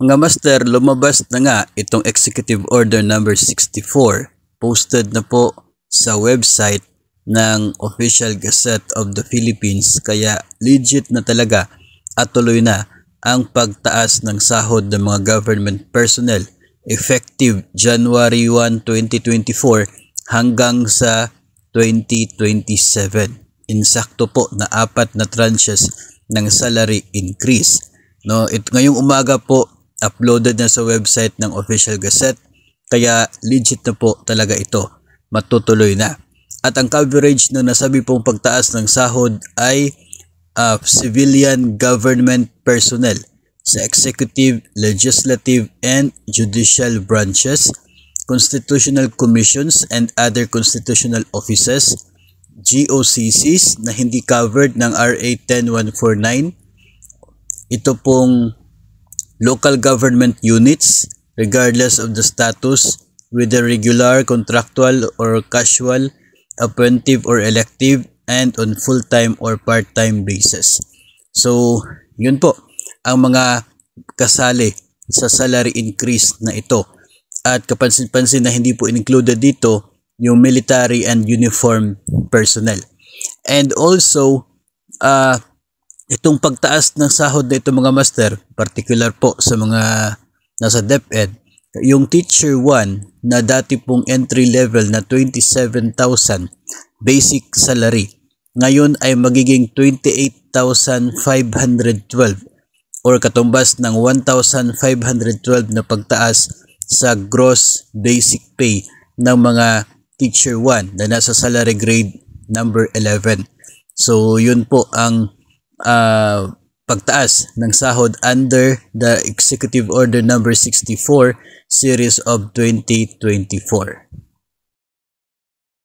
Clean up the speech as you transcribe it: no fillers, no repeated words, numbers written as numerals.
Mga master, lumabas na nga itong Executive Order number 64. Posted na po sa website ng Official Gazette of the Philippines, kaya legit na talaga at tuloy na ang pagtaas ng sahod ng mga government personnel effective January 1, 2024 hanggang sa 2027. Insakto po na 4 na tranches ng salary increase. No, ngayong umaga po uploaded na sa website ng Official Gazette, kaya legit na po talaga ito. Matutuloy na. At ang coverage na nasabi pong pagtaas ng sahod ay civilian government personnel sa executive, legislative, and judicial branches, constitutional commissions and other constitutional offices, GOCCs na hindi covered ng RA 10149. Ito pong local government units regardless of the status, whether regular, contractual, or casual, appointive or elective, and on full-time or part-time basis. So, yun po ang mga kasali sa salary increase na ito. At kapansin-pansin na hindi po included dito yung military and uniform personnel. And also, itong pagtaas ng sahod na ito mga master, particular po sa mga nasa DepEd, yung Teacher 1 na dati pong entry level na 27,000 basic salary, ngayon ay magiging 28,512 or katumbas ng 1,512 na pagtaas sa gross basic pay ng mga Teacher 1 na nasa salary grade number 11. So yun po ang pagtaas ng sahod under the Executive Order number 64 series of 2024.